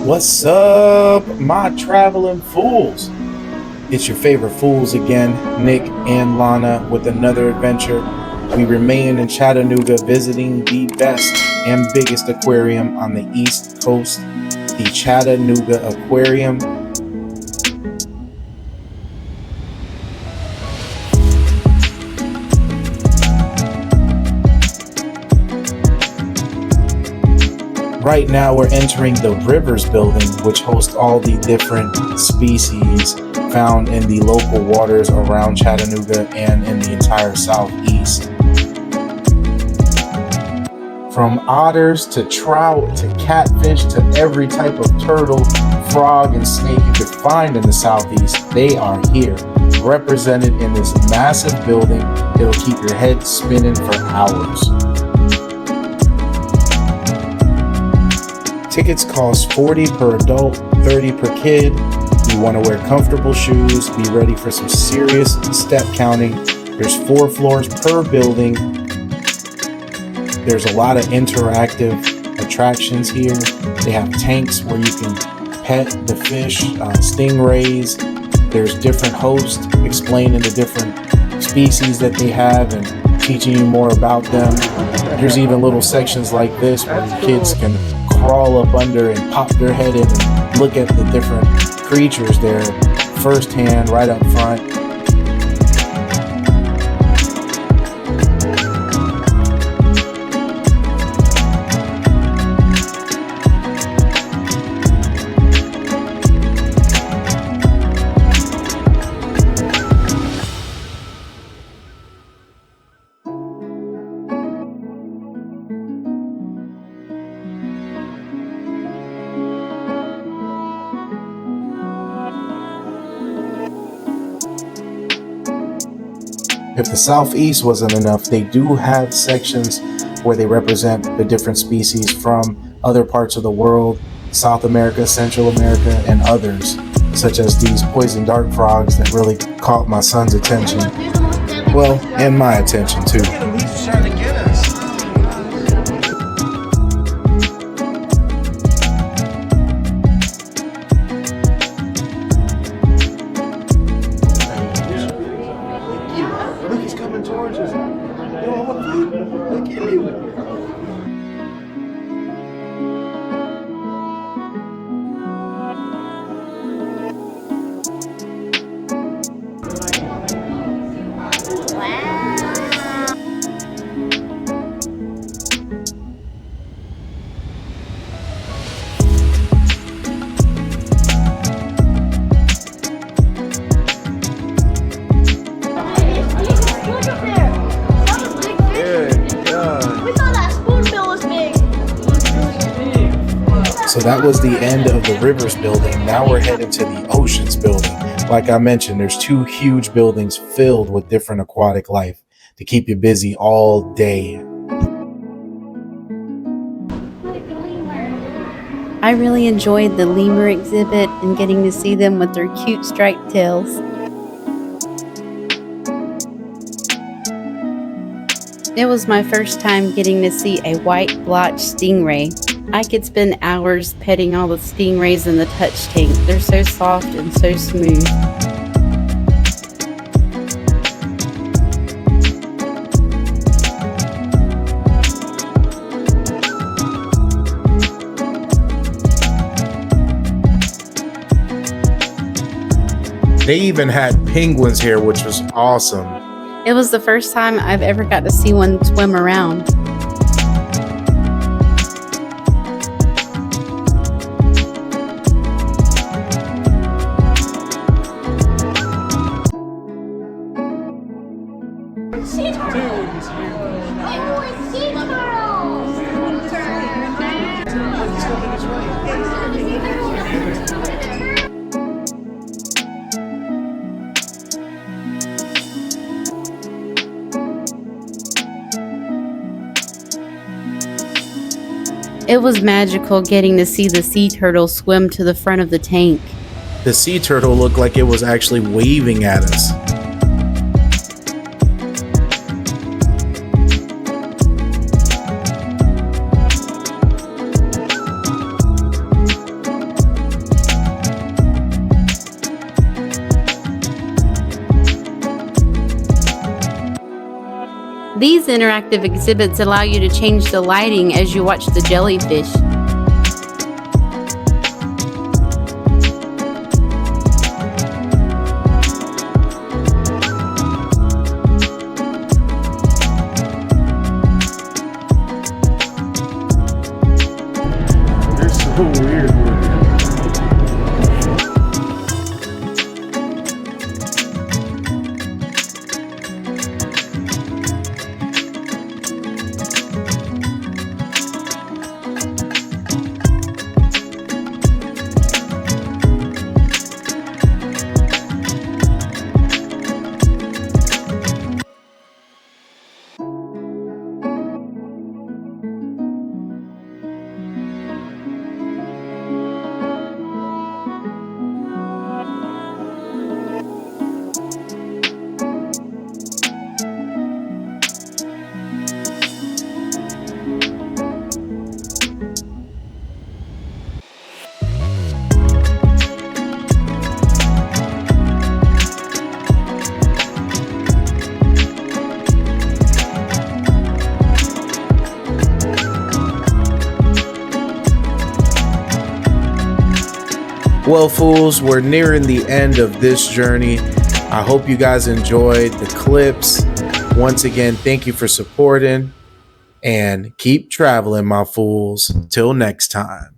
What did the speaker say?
What's up, my traveling fools? It's your favorite fools again, Nick and Lana, with another adventure. We remain in Chattanooga visiting the best and biggest aquarium on the East Coast, the Chattanooga Aquarium. Right now we're entering the Rivers building, which hosts all the different species found in the local waters around Chattanooga and in the entire southeast. From otters to trout to catfish to every type of turtle, frog, and snake you could find in the southeast, they are here, represented in this massive building. It'll keep your head spinning for hours. Tickets cost $40 per adult, $30 per kid. You want to wear comfortable shoes, be ready for some serious step counting. There's 4 floors per building. There's a lot of interactive attractions here. They have tanks where you can pet the fish, stingrays. There's different hosts explaining the different species that they have and teaching you more about them. There's even little sections like this where the kids can crawl up under and pop their head in and look at the different creatures there firsthand right up front. If the southeast wasn't enough, they do have sections where they represent the different species from other parts of the world, South America, Central America, and others, such as these poison dart frogs that really caught my son's attention. Well, and my attention too. He's trying to get us. Look, he's coming towards us. Yo, what the fuck? Look at him. So that was the end of the Rivers building. Now we're heading to the Oceans building. Like I mentioned, there's 2 huge buildings filled with different aquatic life to keep you busy all day. I really enjoyed the lemur exhibit and getting to see them with their cute striped tails. It was my first time getting to see a white blotch stingray. I could spend hours petting all the stingrays in the touch tank. They're so soft and so smooth. They even had penguins here, which was awesome. It was the first time I've ever got to see one swim around. Sea turtles! Penguin sea turtles! It was magical getting to see the sea turtle swim to the front of the tank. The sea turtle looked like it was actually waving at us. These interactive exhibits allow you to change the lighting as you watch the jellyfish. They're so weird looking. Well, fools, we're nearing the end of this journey. I hope you guys enjoyed the clips. Once again, thank you for supporting and keep traveling, my fools. Till next time.